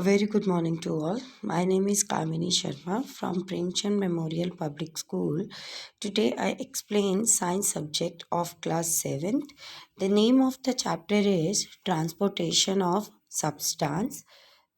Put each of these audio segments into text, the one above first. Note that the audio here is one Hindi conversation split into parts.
A very good morning to all. My name is Kamini Sharma from Premchand Memorial Public School. Today I explain science subject of class 7th. The name of the chapter is Transportation of Substance.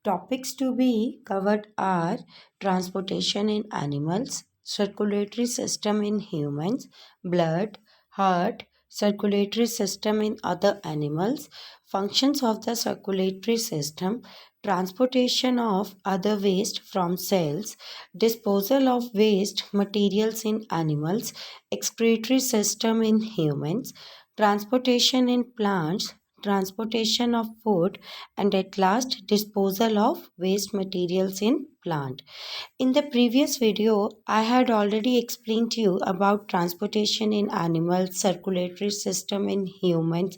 Topics to be covered are transportation in animals, circulatory system in humans, blood, heart, circulatory system in other animals, functions of the circulatory system, transportation of other waste from cells, disposal of waste materials in animals, excretory system in humans, transportation in plants, transportation of food, and at last disposal of waste materials in plant. In the previous video, I had already explained to you about transportation in animals, circulatory system in humans,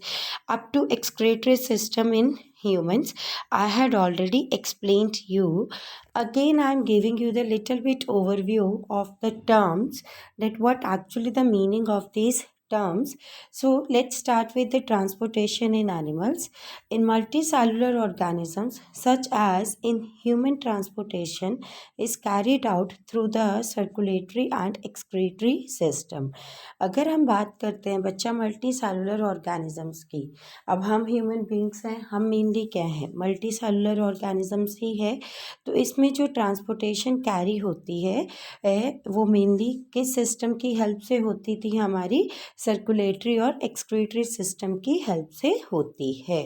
up to excretory system in humans. I had already explained you. Again, I am giving you the little bit overview of the terms, that what actually the meaning of these terms. So let's start with the transportation in animals. In multicellular organisms, such as in human, transportation is carried out through the circulatory and excretory system. अगर हम बात करते हैं बच्चा मल्टी सेलुलर ऑर्गेनिजम्स की, अब हम ह्यूमन बींग्स हैं, हम मेनली क्या हैं, मल्टी सेलुलर ऑर्गेनिजम्स ही है। तो इसमें जो ट्रांसपोर्टेशन कैरी होती है वो मेनली किस सिस्टम की हेल्प से होती थी, हमारी सर्कुलेटरी और एक्सक्रीटरी सिस्टम की हेल्प से होती है।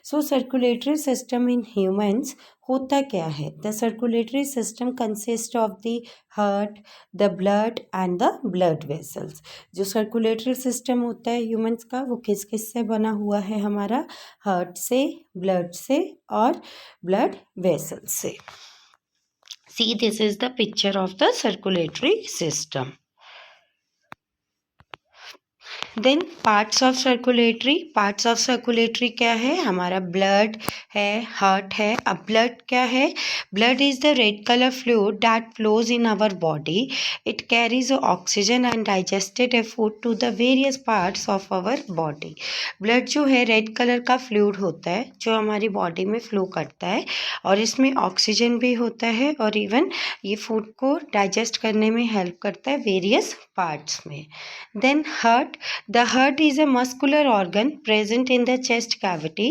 सो सर्कुलेटरी सिस्टम इन ह्यूमंस होता क्या है? The circulatory system consist of the heart, the blood and the blood vessels. जो सर्कुलेटरी सिस्टम होता है ह्यूमंस का, वो किस किस से बना हुआ है हमारा? हार्ट से, ब्लड से और ब्लड वेसल्स से। See, this is the picture of the circulatory system. Then parts of circulatory क्या है? हमारा ब्लड है, हार्ट है। अब ब्लड क्या है? Blood is the red colour fluid that flows in our body. It carries oxygen and digested food to the various parts of our body. Blood जो है रेड कलर का फ्लूइड होता है जो हमारी बॉडी में फ्लो करता है, और इसमें ऑक्सीजन भी होता है, और इवन ये फूड को डाइजेस्ट करने में हेल्प करता है वेरियस पार्ट्स में। Then heart, the heart is a muscular organ present in the chest cavity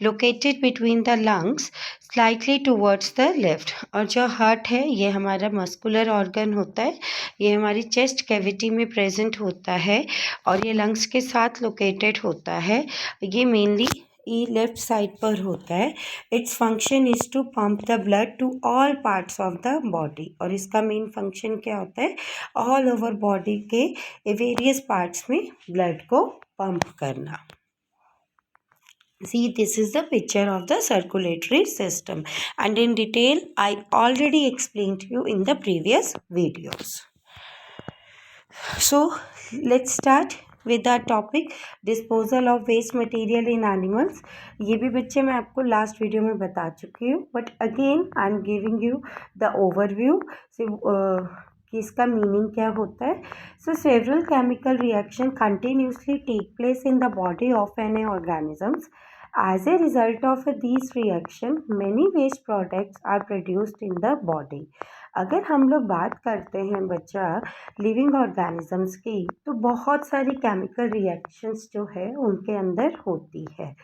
located between the lungs slightly towards the left। और जो हार्ट है ये हमारा मस्कुलर ऑर्गन होता है, ये हमारी चेस्ट कैविटी में प्रेजेंट होता है और ये लंग्स के साथ लोकेटेड होता है। ये मेनली ये लेफ्ट साइड पर होता है। Its function is to pump the blood to all parts of the body. और इसका मेन फंक्शन क्या होता है? ऑल ओवर बॉडी के वेरियस पार्ट्स में ब्लड को पंप करना। See, this is the picture of the circulatory system, and in detail I already explained to you in the previous videos. So let's start with our topic disposal of waste material in animals। ये भी बच्चे मैं आपको लास्ट वीडियो में बता चुकी हूँ, but again I am giving you the overview कि इसका मीनिंग क्या होता है। So several chemical reaction continuously take place in the body of any organisms. As a result of these reaction, many waste products are produced in the body। अगर हम लोग बात करते हैं बच्चा लिविंग ऑर्गेनिजम्स की, तो बहुत सारी केमिकल रिएक्शंस जो है उनके अंदर होती है,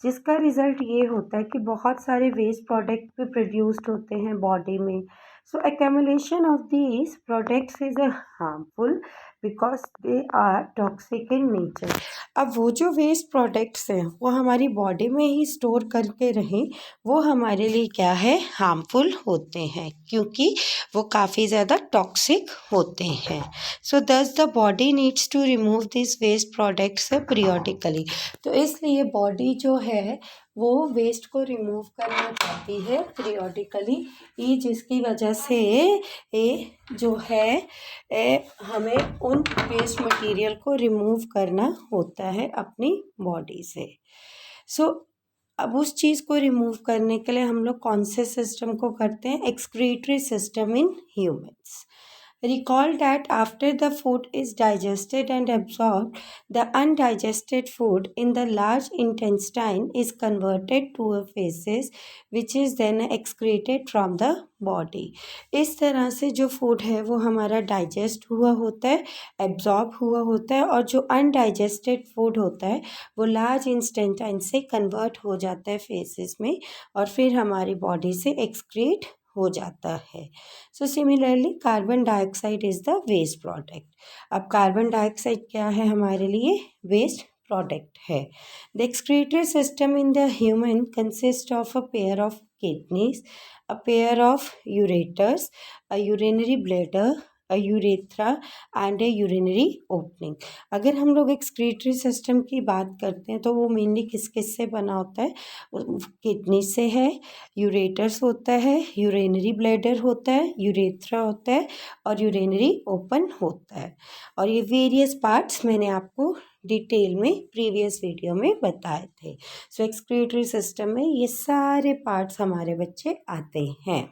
जिसका रिजल्ट ये होता है कि बहुत सारे वेस्ट प्रोडक्ट भी प्रोड्यूस्ड होते हैं बॉडी में। So accumulation of these products is harmful because they are toxic in nature. अब वो जो वेस्ट प्रोडक्ट्स हैं वो हमारी बॉडी में ही स्टोर करके रहें, वो हमारे लिए क्या है? हार्मफुल होते हैं, क्योंकि वो काफ़ी ज़्यादा टॉक्सिक होते हैं। So thus the body needs to remove this waste products periodically. तो इसलिए बॉडी जो है वो वेस्ट को रिमूव करना चाहती है पीरियोडिकली, ये जिसकी वजह से ये जो है हमें उन वेस्ट मटेरियल को रिमूव करना होता है अपनी बॉडी से। सो अब उस चीज़ को रिमूव करने के लिए हम लोग कौन से सिस्टम को करते हैं? Excretory system in humans. Recall that after the food is digested and absorbed, the undigested food in the large intestine is converted to a feces which is then excreted from the body. इस तरह से जो फूड है वो हमारा डाइजेस्ट हुआ होता है, एब्जॉर्ब हुआ होता है, और जो अनडाइजेस्टेड फूड होता है वो लार्ज इंटेस्टाइन से कन्वर्ट हो जाता है फेसेस में और फिर हमारी बॉडी से एक्सक्रीट हो जाता है. So similarly carbon dioxide is the waste product. अब कार्बन डाइऑक्साइड क्या है हमारे लिए? वेस्ट प्रोडक्ट है. The excretory system in the human consist of a pair of kidneys, a pair of ureters, a urinary bladder, a urethra and a urinary opening. अगर हम लोग एक्सक्रीटरी सिस्टम की बात करते हैं तो वो मेनली किस किस से बना होता है? किडनी से है, यूरेटर्स होता है, यूरिनरी ब्लैडर होता है, यूरेथ्रा होता है और यूरिनरी ओपन होता है. और ये वेरियस पार्ट्स मैंने आपको डिटेल में प्रीवियस वीडियो में बताए थे. सो एक्सक्रीटरी सिस्टम में ये सारे पार्ट्स हमारे बच्चे आते हैं.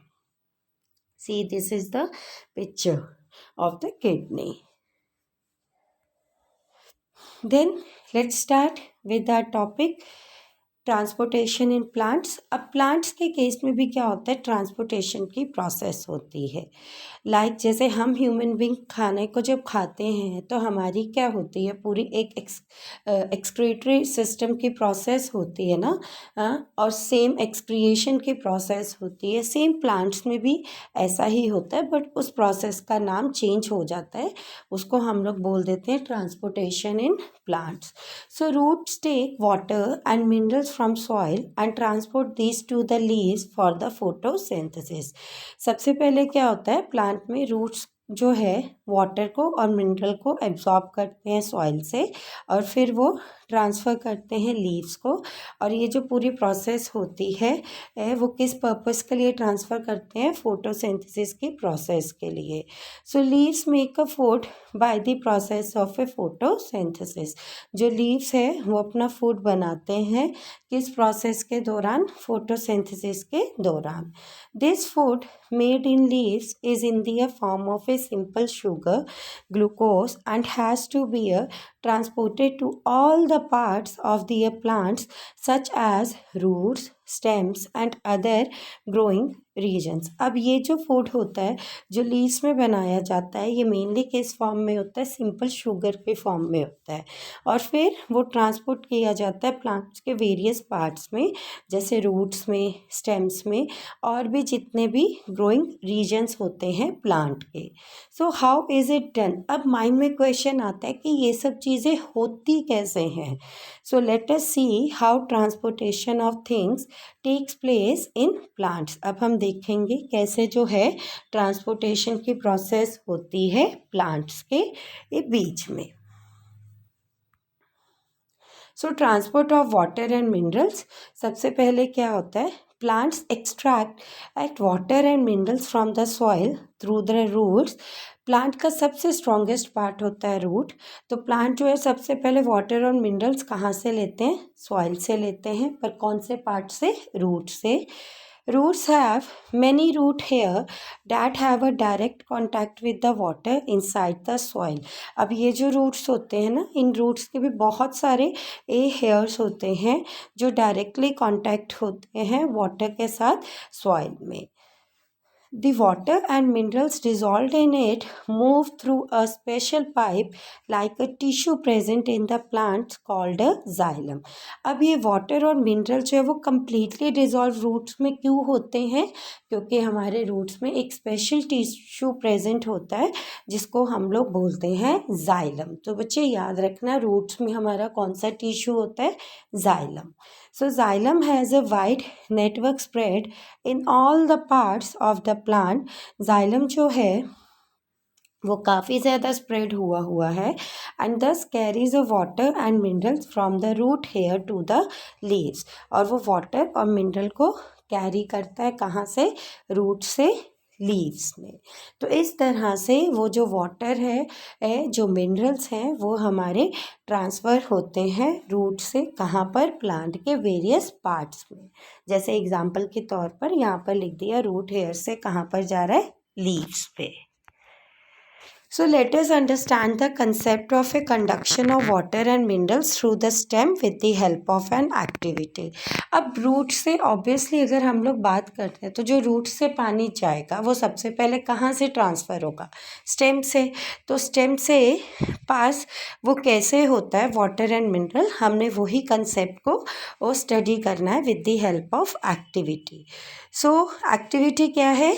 See this is the picture of the kidney. Then let's start with our topic transportation in plants. अब प्लांट्स के केस में भी क्या होता है? ट्रांसपोर्टेशन की प्रोसेस होती है. लाइक जैसे हम ह्यूमन बींग खाने को जब खाते हैं तो हमारी क्या होती है? पूरी एक एक्सक्रीटरी सिस्टम की प्रोसेस होती है ना, और सेम एक्सक्रिएशन की प्रोसेस होती है. सेम प्लांट्स में भी ऐसा ही होता है, बट उस प्रोसेस का नाम चेंज हो जाता है. उसको हम लोग बोल देते हैं transportation in plants. So roots take water and minerals from soil and transport these to the leaves for the photosynthesis. सबसे पहले क्या होता है? प्लांट में रूट्स जो है वाटर को और मिनरल को एब्जॉर्ब करते हैं सॉइल से और फिर वो ट्रांसफ़र करते हैं लीव्स को. और ये जो पूरी प्रोसेस होती है वो किस पर्पस के लिए ट्रांसफ़र करते हैं? फोटोसिंथेसिस की प्रोसेस के लिए. So leaves make a food by the process of a photosynthesis. जो लीव्स है वो अपना फूड बनाते हैं किस प्रोसेस के दौरान? फोटोसिंथेसिस के दौरान. This food made in leaves is in the form of a simple sugar, glucose, and has to be transported to all the parts of the plants such as roots, stems and other growing regions. अब ये जो फूड होता है जो लीव्स में बनाया जाता है ये मेनली किस फॉर्म में होता है? सिंपल शुगर के फॉर्म में होता है और फिर वो ट्रांसपोर्ट किया जाता है प्लांट्स के वेरियस पार्ट्स में, जैसे रूट्स में, स्टेम्स में और भी जितने भी ग्रोइंग रीजन्स होते हैं प्लांट के. So how is it done? अब माइंड में क्वेश्चन आता है कि ये सब चीज़ें होती कैसे हैं. So let us see how transportation of things takes place in plants. अब हम देखेंगे कैसे जो है ट्रांसपोर्टेशन की प्रोसेस होती है प्लांट्स के बीच में. So transport of water and minerals. सबसे पहले क्या होता है? Plants extract water and minerals from the soil through the roots. Plant का सबसे स्ट्रॉन्गेस्ट पार्ट होता है रूट. तो प्लांट जो है सबसे पहले वाटर और मिनरल्स कहाँ से लेते हैं? सॉइल से लेते हैं. पर कौन से पार्ट से? रूट से. Roots have many root hair that have a direct contact with the water inside the soil. अब ये जो रूट्स होते हैं ना, इन रूट्स के भी बहुत सारे हेयर्स होते हैं जो डायरेक्टली कांटेक्ट होते हैं वाटर के साथ सॉइल में. The water and minerals dissolved in it move through a special pipe like a tissue present in the plant called a xylem. अब ये वाटर और मिनरल जो है वो कम्प्लीटली डिजॉल्व रूट्स में क्यों होते हैं? क्योंकि हमारे रूट्स में एक स्पेशल टिश्यू प्रेजेंट होता है जिसको हम लोग बोलते हैं जाइलम. तो बच्चे याद रखना रूट्स में हमारा कौन सा टिश्यू होता है? Xylem. So xylem has a wide network spread in all the parts of the plant. Xylem जो है वो काफ़ी ज़्यादा स्प्रेड हुआ है and this carries a water and minerals from the root hair to the leaves. और वो वाटर और मिनरल को कैरी करता है कहाँ से? रूट से लीव्स में. तो इस तरह से वो जो वाटर है जो मिनरल्स हैं वो हमारे ट्रांसफ़र होते हैं रूट से कहाँ पर? प्लांट के वेरियस पार्ट्स में. जैसे एग्जांपल के तौर पर यहाँ पर लिख दिया रूट हेयर से कहाँ पर जा रहा है? लीव्स पे. So let us understand the concept of a conduction of water and minerals through the stem with the help of an activity. अब रूट से ऑब्वियसली अगर हम लोग बात करते हैं तो जो रूट से पानी जाएगा वो सबसे पहले कहाँ से ट्रांसफ़र होगा, स्टेम से. तो स्टेम से पास वो कैसे होता है वाटर एंड मिनरल, हमने वही कंसेप्ट को वो स्टडी करना है with the help of activity. So activity क्या है?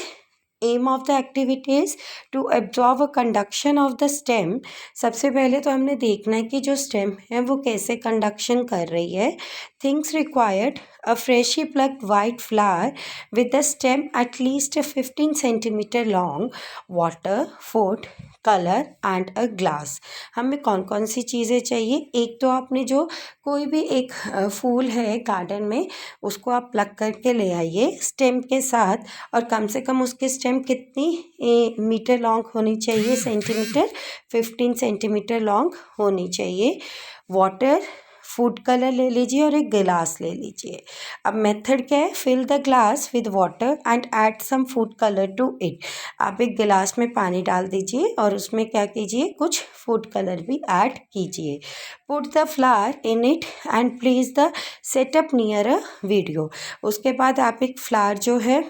Aim of the activity is to absorb a conduction of the stem. सबसे पहले तो हमने देखना है कि जो स्टेम है वो कैसे कंडक्शन कर रही है. Things required a freshly plucked white flower with the stem at least 15 centimeter long, water, food, colour and a glass. हमें कौन कौन सी चीज़ें चाहिए? एक तो आपने जो कोई भी एक फूल है गार्डन में उसको आप प्लग करके ले आइए स्टेम के साथ, और कम से कम उसकी स्टेम कितनी मीटर लॉन्ग होनी चाहिए? सेंटीमीटर, 15 सेंटीमीटर लॉन्ग होनी चाहिए. वाटर, फूड कलर ले लीजिए और एक गिलास ले लीजिए. अब मेथड क्या है? Fill the glass with water and add some food colour to it. आप एक गिलास में पानी डाल दीजिए और उसमें क्या कीजिए, कुछ फूड कलर भी ऐड कीजिए. Put the flower in it and place the setup near a video. उसके बाद आप एक फ्लावर जो है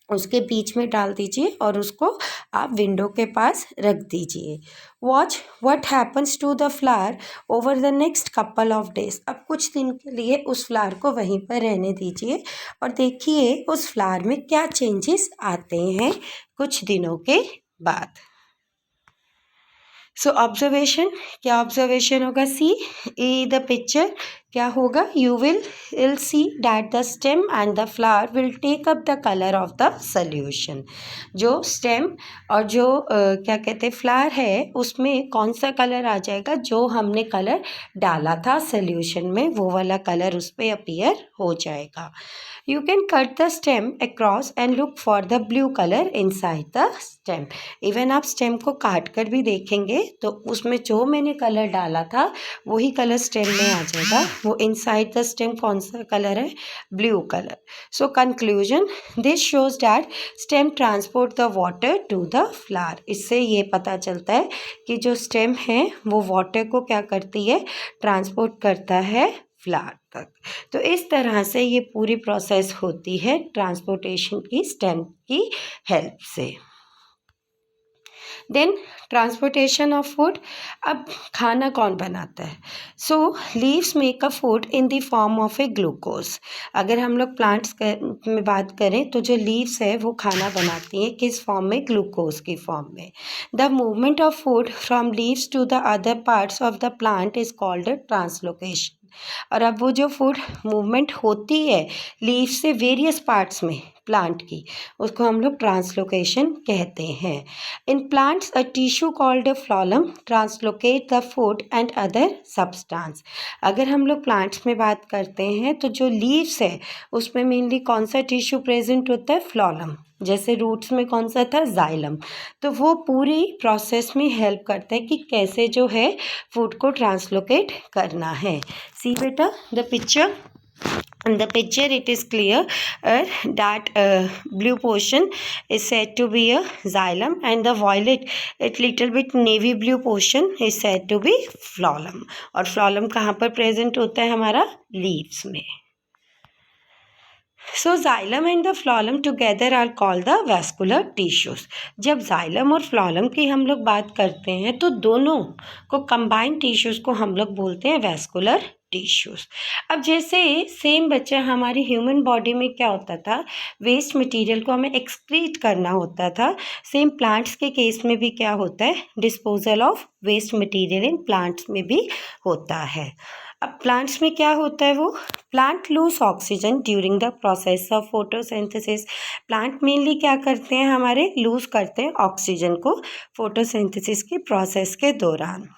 उसके बीच में डाल दीजिए और उसको आप विंडो के पास रख दीजिए. Watch what happens to the flower over the next couple of days. अब कुछ दिन के लिए उस फ्लावर को वहीं पर रहने दीजिए और देखिए उस फ्लावर में क्या चेंजेस आते हैं कुछ दिनों के बाद. सो ऑब्जर्वेशन, क्या ऑब्जर्वेशन होगा? सी ई द पिक्चर. क्या होगा? You will see that the stem and the flower will take up the colour of the solution. जो स्टेम और जो क्या कहते हैं फ्लावर है उसमें कौन सा कलर आ जाएगा? जो हमने कलर डाला था सोल्यूशन में वो वाला कलर उस पर अपीयर हो जाएगा. You can cut the stem across and look for the blue color inside the stem. Even आप स्टेम को काट कर भी देखेंगे तो उसमें जो मैंने कलर डाला था वही कलर स्टेम में आ जाएगा. वो इनसाइड द स्टेम कौन सा कलर है? Blue colour. So conclusion, this shows that stem transport the water to the flower. इससे ये पता चलता है कि जो स्टेम है वो वाटर को क्या करती है? ट्रांसपोर्ट करता है फ्लावर तक. तो इस तरह से ये पूरी प्रोसेस होती है ट्रांसपोर्टेशन की स्टेम की हेल्प से. Then transportation of food. अब खाना कौन बनाता है? So leaves make a food in the form of a glucose. अगर हम लोग प्लांट्स में बात करें तो जो लीव्स है वो खाना बनाती हैं किस फॉर्म में? ग्लूकोज की फॉर्म में. The movement of food from leaves to the other parts of the plant is called translocation. और अब वो जो फूड मूवमेंट होती है लीव से वेरियस पार्ट्स में प्लांट की, उसको हम लोग ट्रांसलोकेशन कहते हैं. In plants a tissue called a phloem translocate the food and other substance. अगर हम लोग प्लांट्स में बात करते हैं तो जो लीव्स है उसमें मेनली कौन सा टिश्यू प्रेजेंट होता है? फ्लोलम. जैसे रूट्स में कौन सा था? जाइलम. तो वो पूरी प्रोसेस में हेल्प करता है कि कैसे जो है फूड को ट्रांसलोकेट करना है. सी बेटा the picture. In the picture it is clear that blue portion is said to be a xylem and the violet little bit navy blue portion is said to be phloem. और phloem कहाँ पर present होता है? हमारा leaves में. So xylem and the phloem together are called the vascular tissues. जब xylem और phloem की हम लोग बात करते हैं तो दोनों को combined tissues को हम लोग बोलते हैं vascular टिश्यूज़. अब जैसे सेम बच्चा हमारी ह्यूमन बॉडी में क्या होता था? वेस्ट मटेरियल को हमें एक्सक्रीट करना होता था. सेम प्लांट्स के केस में भी क्या होता है? Disposal of waste material in plants में भी होता है. अब प्लांट्स में क्या होता है? वो plant lose oxygen during the process of photosynthesis. Plant mainly क्या करते हैं? हमारे लूज करते हैं ऑक्सीजन को फोटोसिंथेसिस की प्रोसेस के दौरान.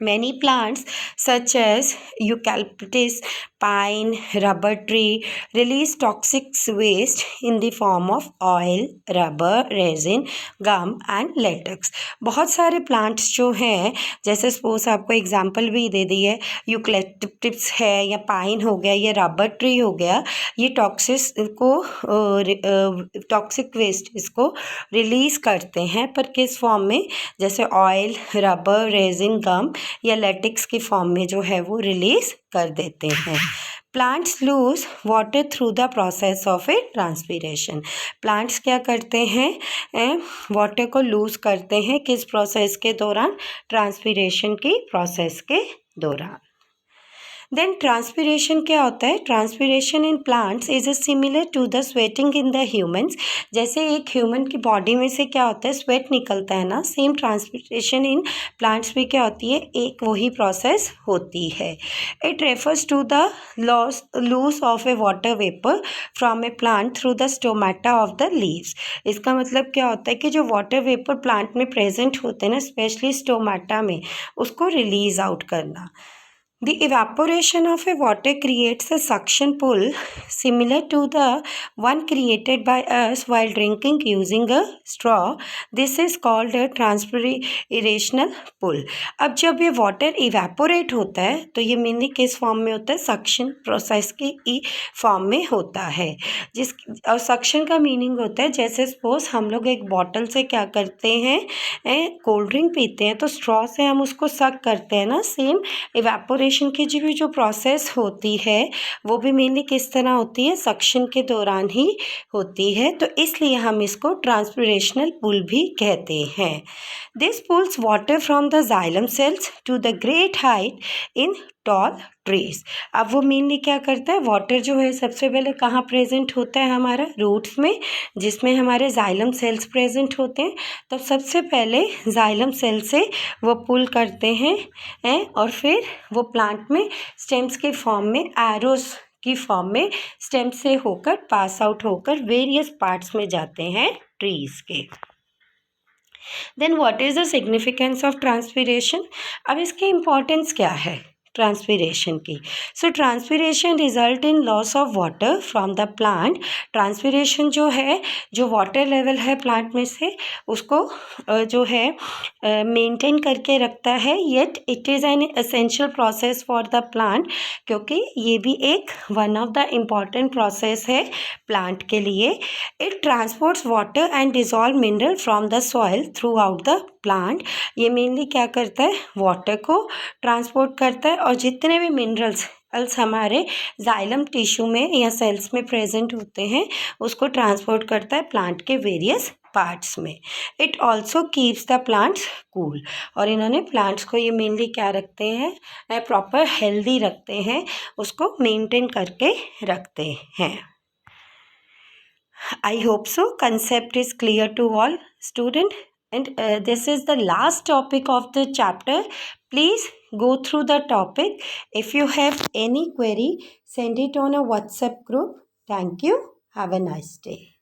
Many plants, such as eucalyptus, pine, rubber tree, release toxic waste in the form of oil, rubber, resin, gum and latex. बहुत सारे प्लांट्स जो हैं, जैसे सपोज आपको एग्जांपल भी दे दी है, यूकलिप्टस है या पाइन हो गया या रबर ट्री हो गया, ये टॉक्सिक वेस्ट इसको रिलीज करते हैं, पर किस फॉर्म में? जैसे ऑयल, रबर, रेजिन, गम या लेटेक्स की फॉर्म में जो है वो रिलीज कर देते हैं. Plants loose water through the process of A transpiration. Plants क्या करते हैं? वाटर को लूज करते हैं किस प्रोसेस के दौरान? ट्रांसपीरेशन की प्रोसेस के दौरान. देन ट्रांसपीरेशन क्या होता है? Transpiration in plants is similar to the sweating in the humans. जैसे एक ह्यूमन की बॉडी में से क्या होता है? स्वेट निकलता है ना, सेम ट्रांसपीरेशन इन प्लांट्स में क्या होती है? एक वही प्रोसेस होती है. It refers to the loss of a water vapour from a plant through the stomata of the leaves. इसका मतलब क्या होता है कि जो वाटर वेपर प्लांट में प्रेजेंट होते हैं ना, स्पेशली स्टोमेटा में, उसको रिलीज आउट करना. The evaporation of a water creates a suction pull similar to the one created by us while drinking using a straw. This is called a transpirational pull. अब जब ये वाटर इवेपोरेट होता है तो ये मेनली किस फॉर्म में होता है? सक्शन प्रोसेस की फॉर्म में होता है. और सक्शन का मीनिंग होता है, जैसे सपोज हम लोग एक बॉटल से क्या करते हैं? कोल्ड ड्रिंक पीते हैं तो स्ट्रॉ से हम उसको सक करते हैं ना. सेम इवेपोरेशन की जो प्रोसेस होती है वो भी मेनली किस तरह होती है? सक्शन के दौरान ही होती है. तो इसलिए हम इसको ट्रांसपिरेशनल पुल भी कहते हैं. This pulls water from the xylem cells to the great height in tall trees. अब वो मेनली क्या करता है? वाटर जो है सबसे पहले कहाँ प्रेजेंट होता है? हमारा रूट्स में, जिसमें हमारे जाइलम सेल्स प्रेजेंट होते हैं. तो सबसे पहले जाइलम सेल से वो पुल करते हैं और फिर वो प्लांट में स्टेम्स के फॉर्म में, एरोज की फॉर्म में स्टेम से होकर पास आउट होकर वेरियस पार्ट्स में जाते हैं ट्रीज के. Then what is the significance of transpiration? अब इसकी इम्पोर्टेंस क्या है ट्रांसपीरेशन की? सो transpiration result in loss of water from the plant. Transpiration जो है, जो वाटर लेवल है प्लांट में से उसको जो है मेंटेन करके रखता है. Yet it is an essential process for the plant, क्योंकि ये भी एक one of the important process है प्लांट के लिए. It transports water and dissolve mineral from the soil through out the plant. ये मेनली क्या करता है? वाटर को ट्रांसपोर्ट करता है और जितने भी मिनरल्स हमारे जाइलम टिश्यू में या सेल्स में प्रेजेंट होते हैं उसको ट्रांसपोर्ट करता है प्लांट के वेरियस पार्ट्स में. It also keeps the plants cool. और इन्होंने प्लांट्स को ये मेनली क्या रखते हैं? प्रॉपर हेल्दी रखते हैं, उसको मेंटेन करके रखते हैं. I hope so. Concept is clear to all student. And this is the last topic of the chapter. Please go through the topic. If you have any query, send it on a WhatsApp group. Thank you. Have a nice day.